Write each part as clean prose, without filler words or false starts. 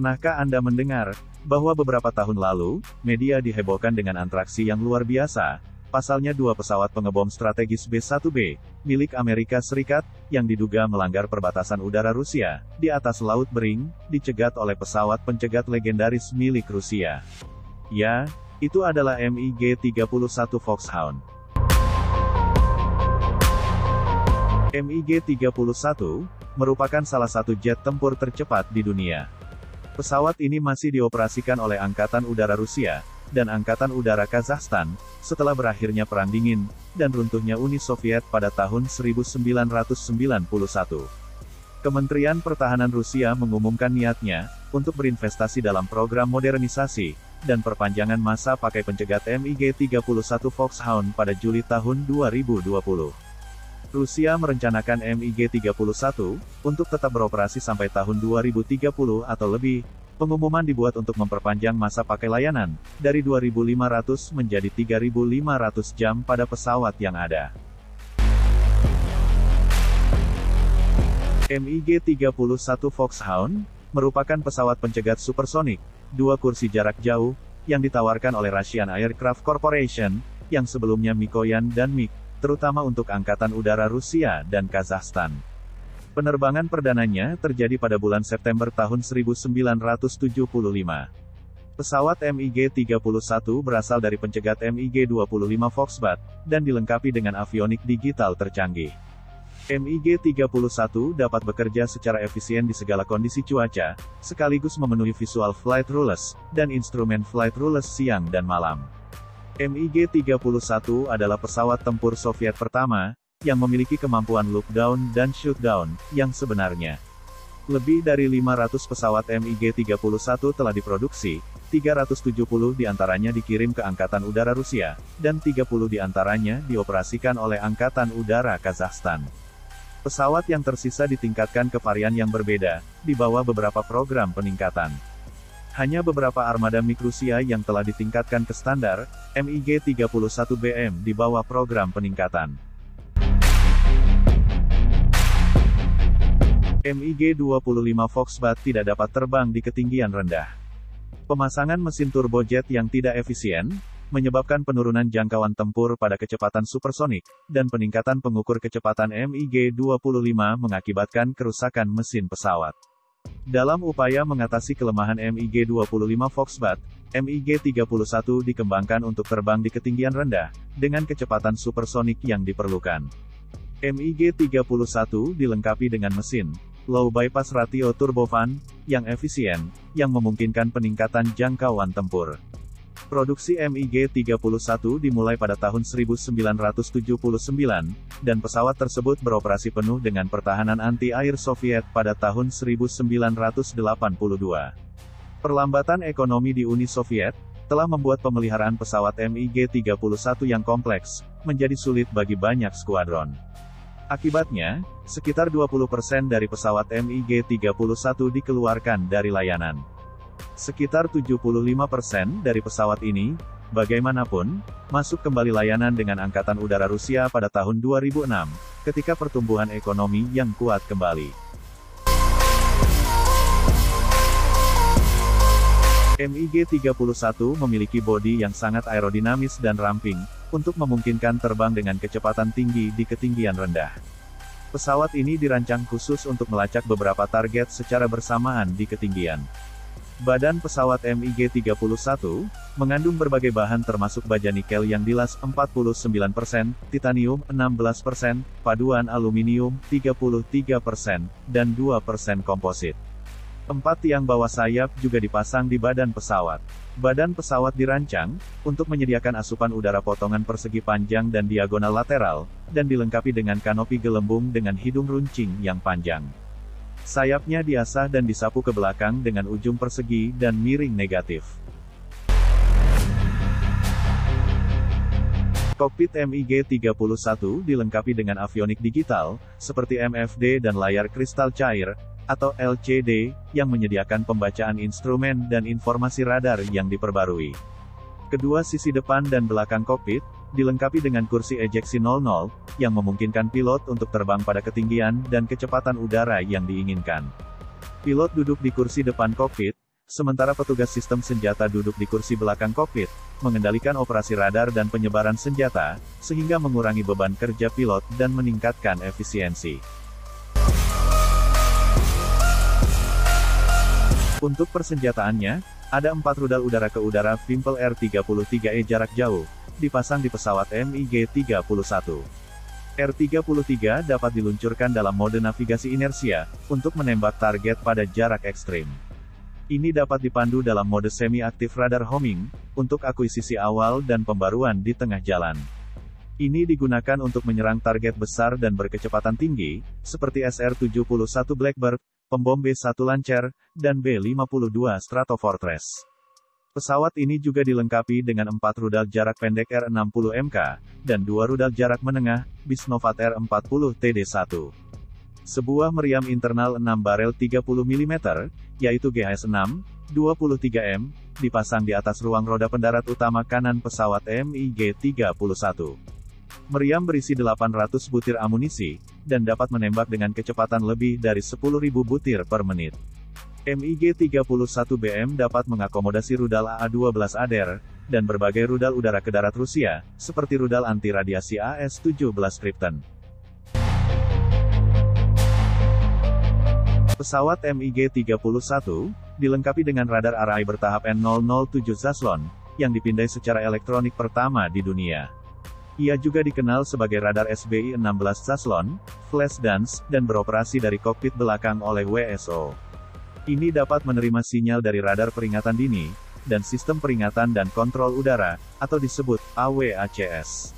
Pernahkah Anda mendengar bahwa beberapa tahun lalu, media dihebohkan dengan atraksi yang luar biasa? Pasalnya dua pesawat pengebom strategis B-1B, milik Amerika Serikat, yang diduga melanggar perbatasan udara Rusia, di atas Laut Bering, dicegat oleh pesawat pencegat legendaris milik Rusia. Ya, itu adalah MiG-31 Foxhound. MiG-31 merupakan salah satu jet tempur tercepat di dunia. Pesawat ini masih dioperasikan oleh Angkatan Udara Rusia dan Angkatan Udara Kazakhstan setelah berakhirnya Perang Dingin dan runtuhnya Uni Soviet pada tahun 1991. Kementerian Pertahanan Rusia mengumumkan niatnya untuk berinvestasi dalam program modernisasi dan perpanjangan masa pakai pencegat MiG-31 Foxhound pada Juli tahun 2020. Rusia merencanakan MiG-31 untuk tetap beroperasi sampai tahun 2030 atau lebih. Pengumuman dibuat untuk memperpanjang masa pakai layanan dari 2.500 menjadi 3.500 jam pada pesawat yang ada. MiG-31 Foxhound merupakan pesawat pencegat supersonik, dua kursi jarak jauh, yang ditawarkan oleh Russian Aircraft Corporation, yang sebelumnya Mikoyan dan MiG, terutama untuk Angkatan Udara Rusia dan Kazakhstan. Penerbangan perdananya terjadi pada bulan September tahun 1975. Pesawat MiG-31 berasal dari pencegat MiG-25 Foxbat, dan dilengkapi dengan avionik digital tercanggih. MiG-31 dapat bekerja secara efisien di segala kondisi cuaca, sekaligus memenuhi visual flight rules, dan instrumen flight rules siang dan malam. MiG-31 adalah pesawat tempur Soviet pertama, yang memiliki kemampuan look down dan shoot down, yang sebenarnya. Lebih dari 500 pesawat MiG-31 telah diproduksi, 370 diantaranya dikirim ke Angkatan Udara Rusia, dan 30 diantaranya dioperasikan oleh Angkatan Udara Kazakhstan. Pesawat yang tersisa ditingkatkan ke varian yang berbeda, di bawah beberapa program peningkatan. Hanya beberapa armada MiG Rusia yang telah ditingkatkan ke standar, MiG-31BM di bawah program peningkatan. MiG-25 Foxbat tidak dapat terbang di ketinggian rendah. Pemasangan mesin turbojet yang tidak efisien, menyebabkan penurunan jangkauan tempur pada kecepatan supersonik, dan peningkatan pengukur kecepatan MiG-25 mengakibatkan kerusakan mesin pesawat. Dalam upaya mengatasi kelemahan MiG-25 Foxbat, MiG-31 dikembangkan untuk terbang di ketinggian rendah, dengan kecepatan supersonik yang diperlukan. MiG-31 dilengkapi dengan mesin low bypass ratio turbofan yang efisien, yang memungkinkan peningkatan jangkauan tempur. Produksi MiG-31 dimulai pada tahun 1979, dan pesawat tersebut beroperasi penuh dengan pertahanan anti-air Soviet pada tahun 1982. Perlambatan ekonomi di Uni Soviet telah membuat pemeliharaan pesawat MiG-31 yang kompleks menjadi sulit bagi banyak skuadron. Akibatnya, sekitar 20% dari pesawat MiG-31 dikeluarkan dari layanan. Sekitar 75% dari pesawat ini, bagaimanapun, masuk kembali layanan dengan Angkatan Udara Rusia pada tahun 2006, ketika pertumbuhan ekonomi yang kuat kembali. MiG-31 memiliki bodi yang sangat aerodinamis dan ramping, untuk memungkinkan terbang dengan kecepatan tinggi di ketinggian rendah. Pesawat ini dirancang khusus untuk melacak beberapa target secara bersamaan di ketinggian. Badan pesawat MiG-31 mengandung berbagai bahan termasuk baja nikel yang dilas 49%, titanium 16%, paduan aluminium 33%, dan 2% komposit. 4 tiang bawah sayap juga dipasang di badan pesawat. Badan pesawat dirancang untuk menyediakan asupan udara potongan persegi panjang dan diagonal lateral, dan dilengkapi dengan kanopi gelembung dengan hidung runcing yang panjang. Sayapnya diasah dan disapu ke belakang dengan ujung persegi dan miring negatif. Kokpit MiG-31 dilengkapi dengan avionik digital, seperti MFD dan layar kristal cair, atau LCD, yang menyediakan pembacaan instrumen dan informasi radar yang diperbarui. Kedua sisi depan dan belakang kokpit dilengkapi dengan kursi ejeksi 00, yang memungkinkan pilot untuk terbang pada ketinggian dan kecepatan udara yang diinginkan. Pilot duduk di kursi depan kokpit, sementara petugas sistem senjata duduk di kursi belakang kokpit, mengendalikan operasi radar dan penyebaran senjata, sehingga mengurangi beban kerja pilot dan meningkatkan efisiensi. Untuk persenjataannya, ada 4 rudal udara ke udara Vimpel R-33E jarak jauh, dipasang di pesawat MiG-31. R-33 dapat diluncurkan dalam mode navigasi inersia, untuk menembak target pada jarak ekstrim. Ini dapat dipandu dalam mode semi-aktif radar homing, untuk akuisisi awal dan pembaruan di tengah jalan. Ini digunakan untuk menyerang target besar dan berkecepatan tinggi, seperti SR-71 Blackbird, pembom B-1 Lancer, dan B-52 Stratofortress. Pesawat ini juga dilengkapi dengan 4 rudal jarak pendek R-60MK, dan 2 rudal jarak menengah, Bisnovat R-40 TD1. Sebuah meriam internal 6 barel 30 mm, yaitu GHS-6, 23M, dipasang di atas ruang roda pendarat utama kanan pesawat MiG-31. Meriam berisi 800 butir amunisi, dan dapat menembak dengan kecepatan lebih dari 10.000 butir per menit. MiG-31BM dapat mengakomodasi rudal AA-12 ADER, dan berbagai rudal udara ke darat Rusia, seperti rudal anti-radiasi AS-17 Krypton. Pesawat MiG-31, dilengkapi dengan radar RI bertahap N007 Zaslon, yang dipindai secara elektronik pertama di dunia. Ia juga dikenal sebagai radar SBI-16 Zaslon, flash dance, dan beroperasi dari kokpit belakang oleh WSO. Ini dapat menerima sinyal dari radar peringatan dini, dan sistem peringatan dan kontrol udara, atau disebut AWACS.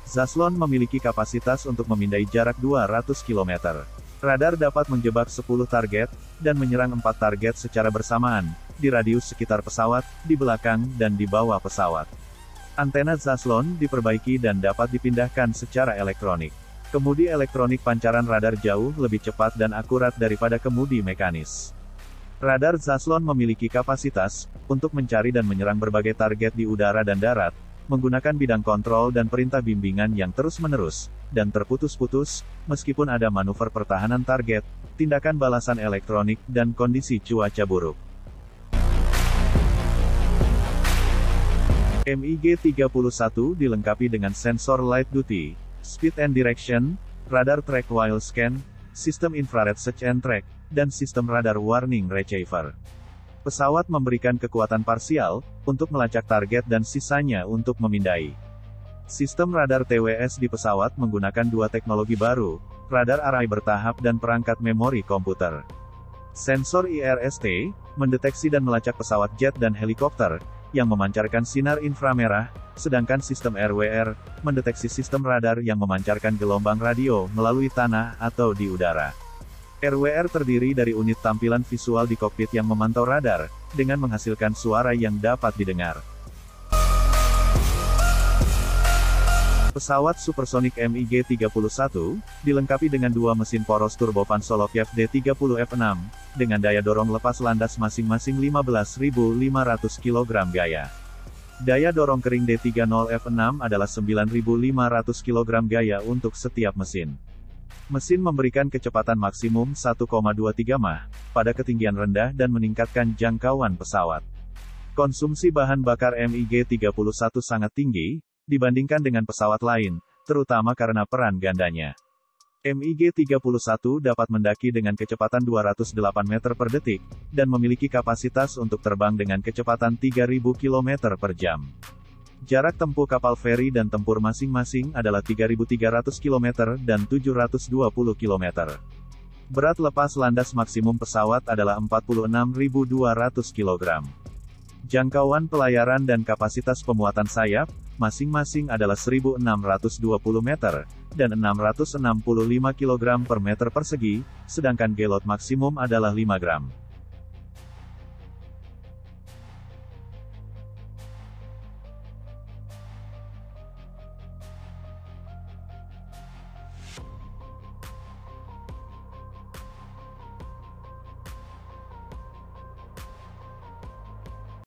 Zaslon memiliki kapasitas untuk memindai jarak 200 km. Radar dapat menjebak 10 target, dan menyerang 4 target secara bersamaan, di radius sekitar pesawat, di belakang, dan di bawah pesawat. Antena Zaslon diperbaiki dan dapat dipindahkan secara elektronik. Kemudi elektronik pancaran radar jauh lebih cepat dan akurat daripada kemudi mekanis. Radar Zaslon memiliki kapasitas untuk mencari dan menyerang berbagai target di udara dan darat, menggunakan bidang kontrol dan perintah bimbingan yang terus-menerus, dan terputus-putus, meskipun ada manuver pertahanan target, tindakan balasan elektronik, dan kondisi cuaca buruk. MiG-31 dilengkapi dengan sensor light duty, speed and direction, radar track while scan, sistem infrared search and track, dan sistem radar warning receiver. Pesawat memberikan kekuatan parsial, untuk melacak target dan sisanya untuk memindai. Sistem radar TWS di pesawat menggunakan 2 teknologi baru, radar RI bertahap dan perangkat memori komputer. Sensor IRST, mendeteksi dan melacak pesawat jet dan helikopter, yang memancarkan sinar inframerah, sedangkan sistem RWR, mendeteksi sistem radar yang memancarkan gelombang radio melalui tanah atau di udara. RWR terdiri dari unit tampilan visual di kokpit yang memantau radar, dengan menghasilkan suara yang dapat didengar. Pesawat supersonik MiG-31, dilengkapi dengan 2 mesin poros turbofan Soloviev D30F6, dengan daya dorong lepas landas masing-masing 15.500 kg gaya. Daya dorong kering D30F6 adalah 9.500 kg gaya untuk setiap mesin. Mesin memberikan kecepatan maksimum 1,23 Mach, pada ketinggian rendah dan meningkatkan jangkauan pesawat. Konsumsi bahan bakar MiG-31 sangat tinggi, dibandingkan dengan pesawat lain, terutama karena peran gandanya. MiG-31 dapat mendaki dengan kecepatan 208 meter per detik, dan memiliki kapasitas untuk terbang dengan kecepatan 3.000 km per jam. Jarak tempuh kapal feri dan tempur masing-masing adalah 3.300 km dan 720 km. Berat lepas landas maksimum pesawat adalah 46.200 kg. Jangkauan pelayaran dan kapasitas pemuatan sayap, masing-masing adalah 1.620 meter, dan 665 kg per meter persegi, sedangkan gelot maksimum adalah 5 gram.